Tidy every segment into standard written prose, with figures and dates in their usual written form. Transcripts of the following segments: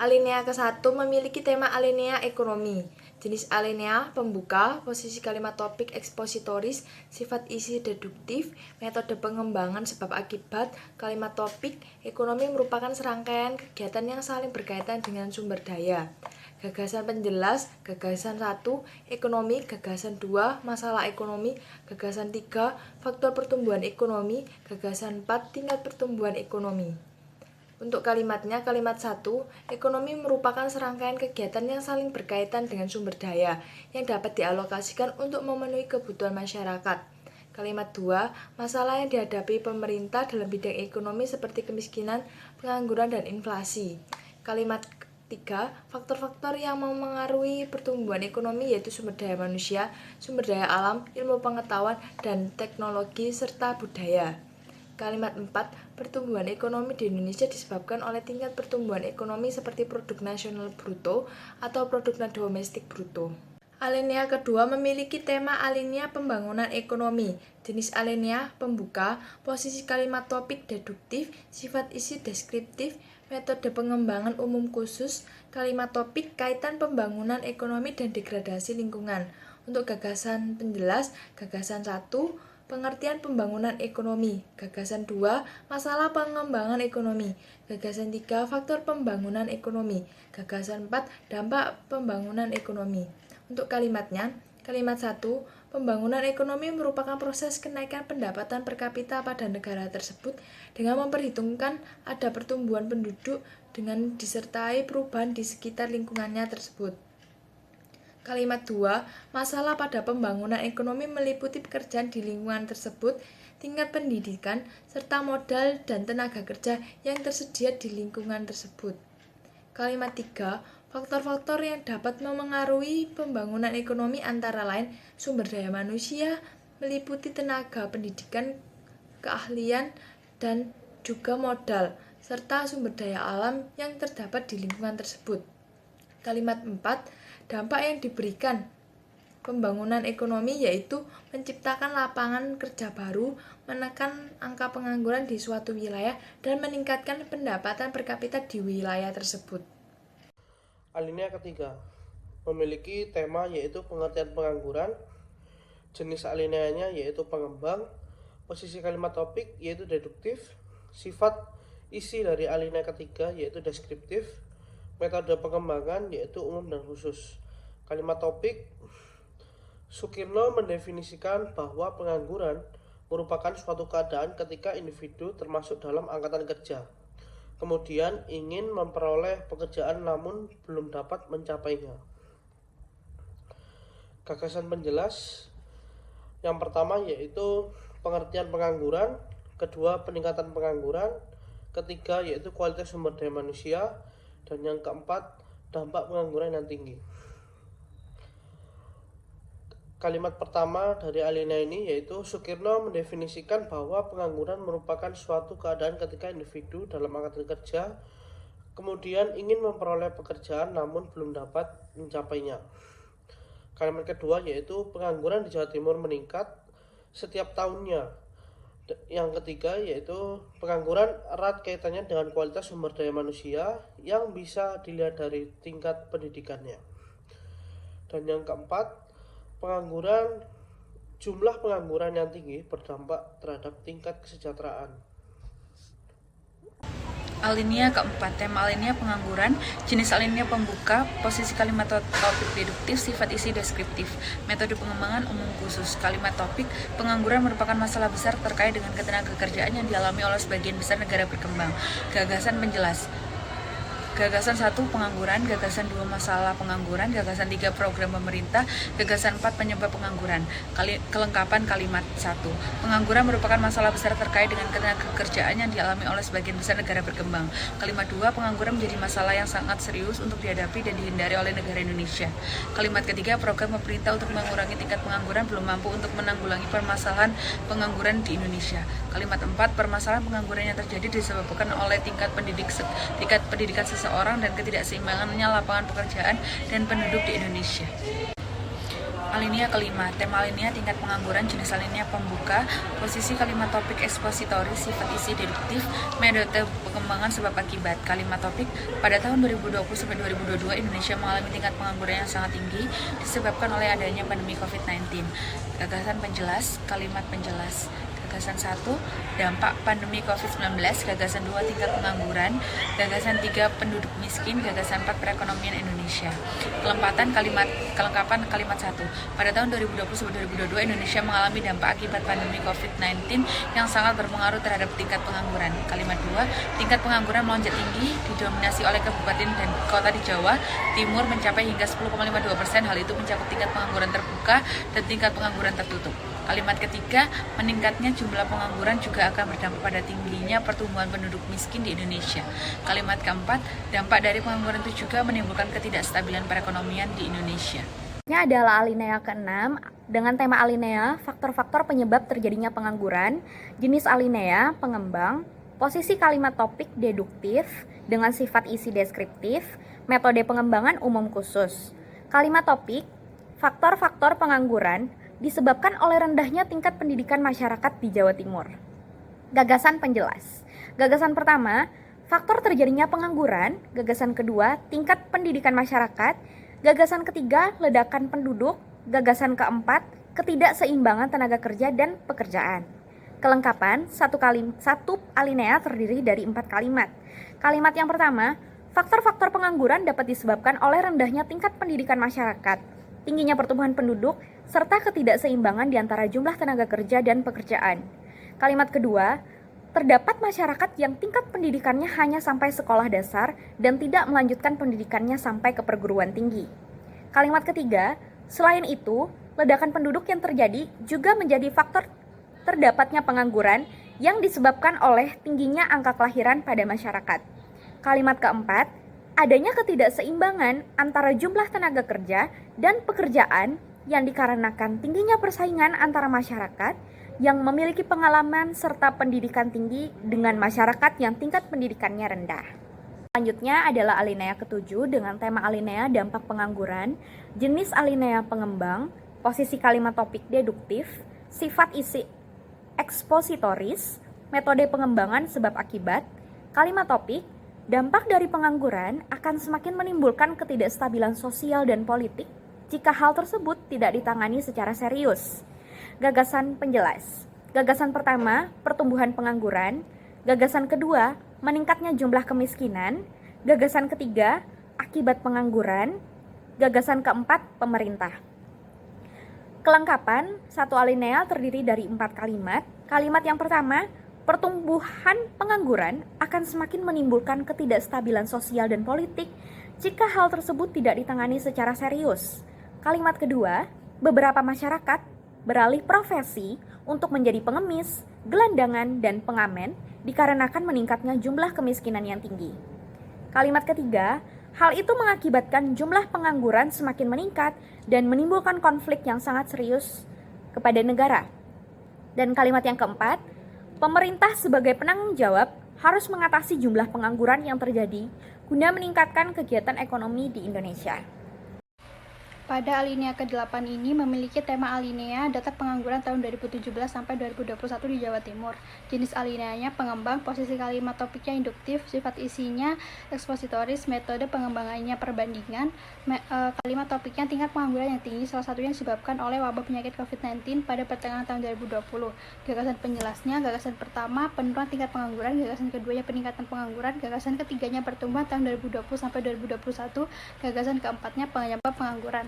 Alinea ke-1 memiliki tema alinea ekonomi. Jenis alinea pembuka, posisi kalimat topik ekspositoris, sifat isi deduktif, metode pengembangan sebab akibat, kalimat topik, ekonomi merupakan serangkaian kegiatan yang saling berkaitan dengan sumber daya. Gagasan penjelas, gagasan 1, ekonomi, gagasan 2, masalah ekonomi, gagasan 3, faktor pertumbuhan ekonomi, gagasan 4, tingkat pertumbuhan ekonomi. Untuk kalimatnya, kalimat 1, ekonomi merupakan serangkaian kegiatan yang saling berkaitan dengan sumber daya yang dapat dialokasikan untuk memenuhi kebutuhan masyarakat. Kalimat 2, masalah yang dihadapi pemerintah dalam bidang ekonomi seperti kemiskinan, pengangguran, dan inflasi. Kalimat 3, faktor-faktor yang memengaruhi pertumbuhan ekonomi yaitu sumber daya manusia, sumber daya alam, ilmu pengetahuan, dan teknologi, serta budaya. Kalimat 4, pertumbuhan ekonomi di Indonesia disebabkan oleh tingkat pertumbuhan ekonomi seperti produk nasional bruto atau produk domestik bruto. Alinea kedua memiliki tema alinea pembangunan ekonomi. Jenis alinea pembuka, posisi kalimat topik deduktif, sifat isi deskriptif, metode pengembangan umum khusus, kalimat topik kaitan pembangunan ekonomi dan degradasi lingkungan. Untuk gagasan penjelas, gagasan 1, pengertian pembangunan ekonomi. Gagasan 2, masalah pengembangan ekonomi. Gagasan 3, faktor pembangunan ekonomi. Gagasan 4, dampak pembangunan ekonomi. Untuk kalimatnya, kalimat 1, pembangunan ekonomi merupakan proses kenaikan pendapatan per kapita pada negara tersebut dengan memperhitungkan ada pertumbuhan penduduk dengan disertai perubahan di sekitar lingkungannya tersebut. Kalimat 2, masalah pada pembangunan ekonomi meliputi pekerjaan di lingkungan tersebut, tingkat pendidikan, serta modal dan tenaga kerja yang tersedia di lingkungan tersebut. Kalimat 3, faktor-faktor yang dapat memengaruhi pembangunan ekonomi antara lain sumber daya manusia, meliputi tenaga pendidikan, keahlian, dan juga modal, serta sumber daya alam yang terdapat di lingkungan tersebut. Kalimat 4, dampak yang diberikan pembangunan ekonomi yaitu menciptakan lapangan kerja baru, menekan angka pengangguran di suatu wilayah, dan meningkatkan pendapatan per kapita di wilayah tersebut. Alinea ketiga memiliki tema yaitu pengertian pengangguran. Jenis alineanya yaitu pengembang, posisi kalimat topik yaitu deduktif, sifat isi dari alinea ketiga yaitu deskriptif, metode pengembangan yaitu umum dan khusus. Kalimat topik, Sukirno mendefinisikan bahwa pengangguran merupakan suatu keadaan ketika individu termasuk dalam angkatan kerja, kemudian ingin memperoleh pekerjaan namun belum dapat mencapainya. Gagasan penjelas, yang pertama yaitu pengertian pengangguran, kedua peningkatan pengangguran, ketiga yaitu kualitas sumber daya manusia, dan yang keempat dampak pengangguran yang tinggi. Kalimat pertama dari alinea ini yaitu Sukirno mendefinisikan bahwa pengangguran merupakan suatu keadaan ketika individu dalam angkatan kerja kemudian ingin memperoleh pekerjaan namun belum dapat mencapainya. Kalimat kedua yaitu pengangguran di Jawa Timur meningkat setiap tahunnya. Yang ketiga yaitu pengangguran erat kaitannya dengan kualitas sumber daya manusia yang bisa dilihat dari tingkat pendidikannya. Dan yang keempat, jumlah pengangguran yang tinggi berdampak terhadap tingkat kesejahteraan. Alinea keempat, tema alinea pengangguran, jenis alinea pembuka, posisi kalimat topik deduktif, sifat isi deskriptif, metode pengembangan umum khusus. Kalimat topik, pengangguran merupakan masalah besar terkait dengan ketenagakerjaan yang dialami oleh sebagian besar negara berkembang. Gagasan penjelas, Gagasan 1, pengangguran. Gagasan 2, masalah pengangguran. Gagasan 3, program pemerintah. Gagasan 4, penyebab pengangguran. Kelengkapan kalimat 1. Pengangguran merupakan masalah besar terkait dengan ketenagakerjaan yang dialami oleh sebagian besar negara berkembang. Kalimat 2, pengangguran menjadi masalah yang sangat serius untuk dihadapi dan dihindari oleh negara Indonesia. Kalimat ketiga, program pemerintah untuk mengurangi tingkat pengangguran belum mampu untuk menanggulangi permasalahan pengangguran di Indonesia. Kalimat 4, permasalahan pengangguran yang terjadi disebabkan oleh tingkat pendidikan seseorang dan ketidakseimbangannya lapangan pekerjaan dan penduduk di Indonesia. Alinea kelima, tema alinea tingkat pengangguran, jenis alinea pembuka, posisi kalimat topik ekspositoris, sifat isi deduktif, metode pengembangan sebab akibat. Kalimat topik, pada tahun 2020-2022 Indonesia mengalami tingkat pengangguran yang sangat tinggi disebabkan oleh adanya pandemi COVID-19. Gagasan penjelas, kalimat penjelas. Gagasan 1, dampak pandemi COVID-19. Gagasan 2, tingkat pengangguran. Gagasan 3, penduduk miskin. Gagasan 4, perekonomian Indonesia. Kelengkapan kalimat 1. Pada tahun 2020-2022 Indonesia mengalami dampak akibat pandemi COVID-19 yang sangat berpengaruh terhadap tingkat pengangguran. Kalimat 2, tingkat pengangguran melonjak tinggi didominasi oleh kabupaten dan kota di Jawa Timur mencapai hingga 10,52%. Hal itu mencakup tingkat pengangguran terbuka dan tingkat pengangguran tertutup. Kalimat ketiga, meningkatnya jumlah pengangguran juga akan berdampak pada tingginya pertumbuhan penduduk miskin di Indonesia. Kalimat keempat, dampak dari pengangguran itu juga menimbulkan ketidakstabilan perekonomian di Indonesia. Ini adalah alinea ke-6 dengan tema alinea faktor-faktor penyebab terjadinya pengangguran, jenis alinea pengembang, posisi kalimat topik deduktif dengan sifat isi deskriptif, metode pengembangan umum khusus. Kalimat topik, faktor-faktor pengangguran disebabkan oleh rendahnya tingkat pendidikan masyarakat di Jawa Timur. Gagasan penjelas. Gagasan pertama, faktor terjadinya pengangguran. Gagasan kedua, tingkat pendidikan masyarakat. Gagasan ketiga, ledakan penduduk. Gagasan keempat, ketidakseimbangan tenaga kerja dan pekerjaan. Kelengkapan, satu alinea terdiri dari 4 kalimat. Kalimat yang pertama, faktor-faktor pengangguran dapat disebabkan oleh rendahnya tingkat pendidikan masyarakat, tingginya pertumbuhan penduduk, serta ketidakseimbangan di antara jumlah tenaga kerja dan pekerjaan. Kalimat kedua, terdapat masyarakat yang tingkat pendidikannya hanya sampai sekolah dasar dan tidak melanjutkan pendidikannya sampai ke perguruan tinggi. Kalimat ketiga, selain itu, ledakan penduduk yang terjadi juga menjadi faktor terdapatnya pengangguran yang disebabkan oleh tingginya angka kelahiran pada masyarakat. Kalimat keempat, adanya ketidakseimbangan antara jumlah tenaga kerja dan pekerjaan yang dikarenakan tingginya persaingan antara masyarakat yang memiliki pengalaman serta pendidikan tinggi dengan masyarakat yang tingkat pendidikannya rendah. Selanjutnya adalah alinea ke-7 dengan tema alinea dampak pengangguran, jenis alinea pengembang, posisi kalimat topik deduktif, sifat isi ekspositoris, metode pengembangan sebab akibat. Kalimat topik, dampak dari pengangguran akan semakin menimbulkan ketidakstabilan sosial dan politik jika hal tersebut tidak ditangani secara serius. Gagasan penjelas. Gagasan pertama, pertumbuhan pengangguran. Gagasan kedua, meningkatnya jumlah kemiskinan. Gagasan ketiga, akibat pengangguran. Gagasan keempat, pemerintah. Kelengkapan, satu alinea terdiri dari 4 kalimat. Kalimat yang pertama, pertumbuhan pengangguran akan semakin menimbulkan ketidakstabilan sosial dan politik jika hal tersebut tidak ditangani secara serius. Kalimat kedua, beberapa masyarakat beralih profesi untuk menjadi pengemis, gelandangan, dan pengamen dikarenakan meningkatnya jumlah kemiskinan yang tinggi. Kalimat ketiga, hal itu mengakibatkan jumlah pengangguran semakin meningkat dan menimbulkan konflik yang sangat serius kepada negara. Dan kalimat yang keempat, pemerintah sebagai penanggung jawab harus mengatasi jumlah pengangguran yang terjadi guna meningkatkan kegiatan ekonomi di Indonesia. Pada alinea ke-8 ini memiliki tema alinea data pengangguran tahun 2017 sampai 2021 di Jawa Timur. Jenis alineanya pengembang, posisi kalimat topiknya induktif, sifat isinya ekspositoris, metode pengembangannya perbandingan, kalimat topiknya tingkat pengangguran yang tinggi, salah satunya disebabkan oleh wabah penyakit COVID-19 pada pertengahan tahun 2020. Gagasan penjelasnya, gagasan pertama penurunan tingkat pengangguran, gagasan keduanya peningkatan pengangguran, gagasan ketiganya pertumbuhan tahun 2020 sampai 2021, gagasan keempatnya penyebab pengangguran.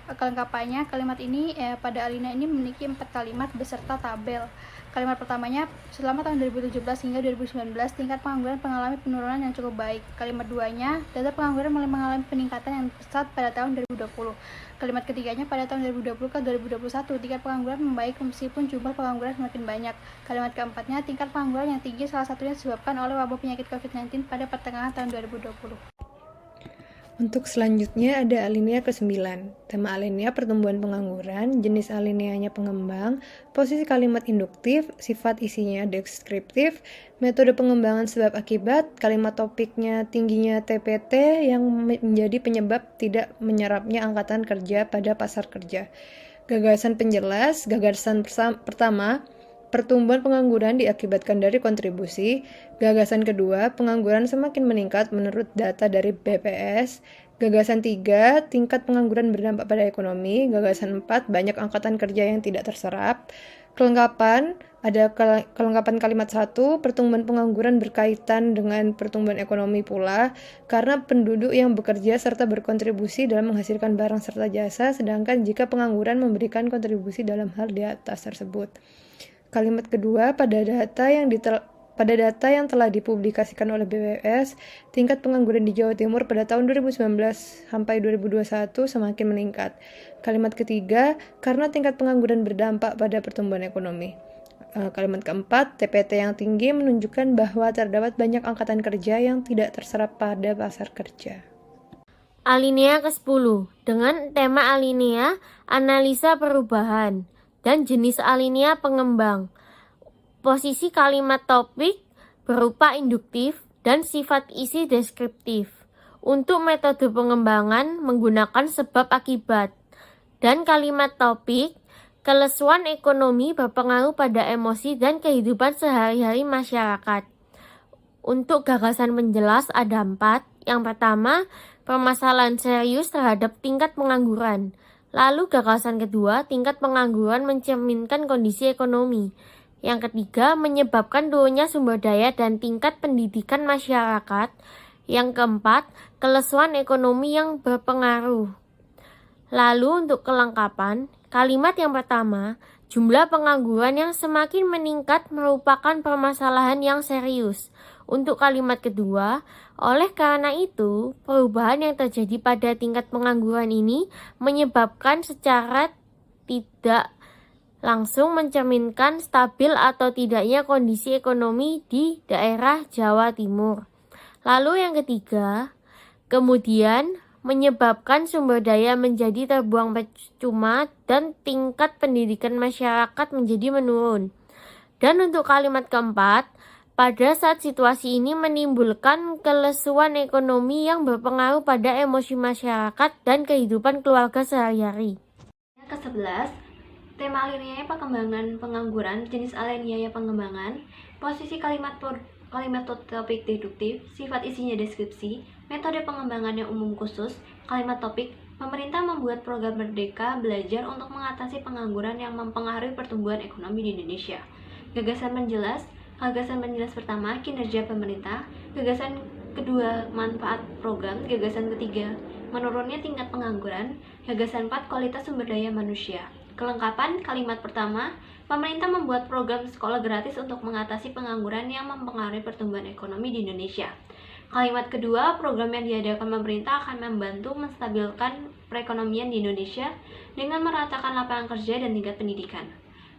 Kelengkapannya, kalimat ini pada alinea ini memiliki 4 kalimat beserta tabel. Kalimat pertamanya, selama tahun 2017 hingga 2019 tingkat pengangguran mengalami penurunan yang cukup baik. Kalimat duanya, data pengangguran mulai mengalami peningkatan yang pesat pada tahun 2020. Kalimat ketiganya, pada tahun 2020 ke 2021 tingkat pengangguran membaik meskipun jumlah pengangguran semakin banyak. Kalimat keempatnya, tingkat pengangguran yang tinggi salah satunya disebabkan oleh wabah penyakit COVID-19 pada pertengahan tahun 2020. Untuk selanjutnya ada alinea ke-9. Tema alinea pertumbuhan pengangguran, jenis alineanya pengembang, posisi kalimat induktif, sifat isinya deskriptif, metode pengembangan sebab akibat, kalimat topiknya tingginya TPT yang menjadi penyebab tidak menyerapnya angkatan kerja pada pasar kerja. Gagasan penjelas, pertama, pertumbuhan pengangguran diakibatkan dari kontribusi. Gagasan kedua, pengangguran semakin meningkat menurut data dari BPS. Gagasan 3, tingkat pengangguran berdampak pada ekonomi. Gagasan 4, banyak angkatan kerja yang tidak terserap. Kelengkapan, ada kelengkapan kalimat 1, pertumbuhan pengangguran berkaitan dengan pertumbuhan ekonomi pula, karena penduduk yang bekerja serta berkontribusi dalam menghasilkan barang serta jasa, sedangkan jika pengangguran memberikan kontribusi dalam hal di atas tersebut. Kalimat kedua, pada data yang telah dipublikasikan oleh BPS, tingkat pengangguran di Jawa Timur pada tahun 2019 sampai 2021 semakin meningkat. Kalimat ketiga, karena tingkat pengangguran berdampak pada pertumbuhan ekonomi. Kalimat keempat, TPT yang tinggi menunjukkan bahwa terdapat banyak angkatan kerja yang tidak terserap pada pasar kerja. Alinea ke-10 dengan tema alinea, analisa perubahan, dan jenis alinea pengembang. Posisi kalimat topik berupa induktif dan sifat isi deskriptif. Untuk metode pengembangan menggunakan sebab akibat. Dan kalimat topik, kelesuan ekonomi berpengaruh pada emosi dan kehidupan sehari-hari masyarakat. Untuk gagasan penjelas ada 4. Yang pertama, permasalahan serius terhadap tingkat pengangguran. Lalu gagasan kedua, tingkat pengangguran mencerminkan kondisi ekonomi. Yang ketiga, menyebabkan turunnya sumber daya dan tingkat pendidikan masyarakat. Yang keempat, kelesuan ekonomi yang berpengaruh. Lalu untuk kelengkapan, kalimat yang pertama, jumlah pengangguran yang semakin meningkat merupakan permasalahan yang serius. Untuk kalimat kedua, oleh karena itu, perubahan yang terjadi pada tingkat pengangguran ini menyebabkan secara tidak langsung mencerminkan stabil atau tidaknya kondisi ekonomi di daerah Jawa Timur. Lalu yang ketiga, kemudian menyebabkan sumber daya menjadi terbuang percuma dan tingkat pendidikan masyarakat menjadi menurun. Dan untuk kalimat keempat, pada saat situasi ini menimbulkan kelesuan ekonomi yang berpengaruh pada emosi masyarakat dan kehidupan keluarga sehari-hari. Ke-11, tema alinea perkembangan pengangguran, jenis alinea pengembangan, posisi kalimat topik deduktif, sifat isinya deskripsi, metode pengembangan yang umum khusus, kalimat topik, pemerintah membuat program Merdeka Belajar untuk mengatasi pengangguran yang mempengaruhi pertumbuhan ekonomi di Indonesia. Gagasan penjelas pertama, kinerja pemerintah, gagasan kedua, manfaat program, gagasan ketiga, menurunnya tingkat pengangguran, gagasan 4, kualitas sumber daya manusia. Kelengkapan kalimat pertama, pemerintah membuat program sekolah gratis untuk mengatasi pengangguran yang mempengaruhi pertumbuhan ekonomi di Indonesia. Kalimat kedua, program yang diadakan pemerintah akan membantu menstabilkan perekonomian di Indonesia dengan meratakan lapangan kerja dan tingkat pendidikan.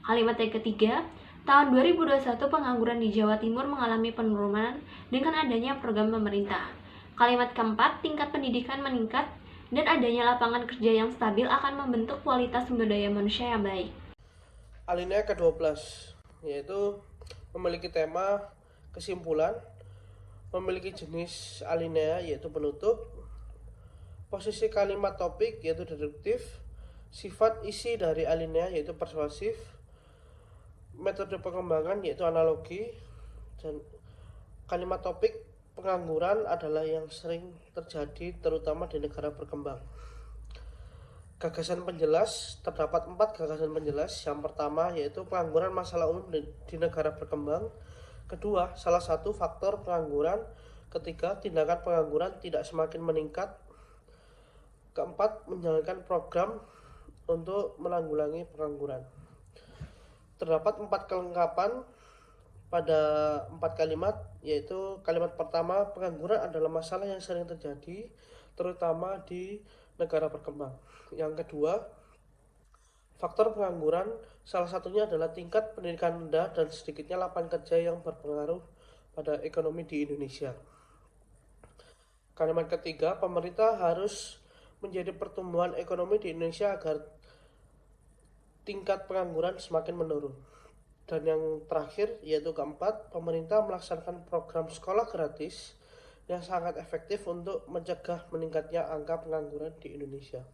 Kalimat yang ketiga, tahun 2021 pengangguran di Jawa Timur mengalami penurunan dengan adanya program pemerintah. Kalimat keempat, tingkat pendidikan meningkat dan adanya lapangan kerja yang stabil akan membentuk kualitas sumber daya manusia yang baik. Alinea ke-12 yaitu memiliki tema kesimpulan, memiliki jenis alinea yaitu penutup, posisi kalimat topik yaitu deduktif, sifat isi dari alinea yaitu persuasif, metode pengembangan yaitu analogi, dan kalimat topik pengangguran adalah yang sering terjadi terutama di negara berkembang. Gagasan penjelas, terdapat 4 gagasan penjelas. Yang pertama yaitu pengangguran masalah umum di negara berkembang. Kedua, salah satu faktor pengangguran. Ketiga, tindakan pengangguran tidak semakin meningkat. Keempat, menjalankan program untuk menanggulangi pengangguran. Terdapat 4 kelengkapan pada 4 kalimat, yaitu kalimat pertama, pengangguran adalah masalah yang sering terjadi terutama di negara berkembang. Yang kedua, faktor pengangguran salah satunya adalah tingkat pendidikan rendah dan sedikitnya lapangan kerja yang berpengaruh pada ekonomi di Indonesia. Kalimat ketiga, pemerintah harus menjadi pertumbuhan ekonomi di Indonesia agar tingkat pengangguran semakin menurun. Dan yang terakhir yaitu keempat, pemerintah melaksanakan program sekolah gratis yang sangat efektif untuk mencegah meningkatnya angka pengangguran di Indonesia.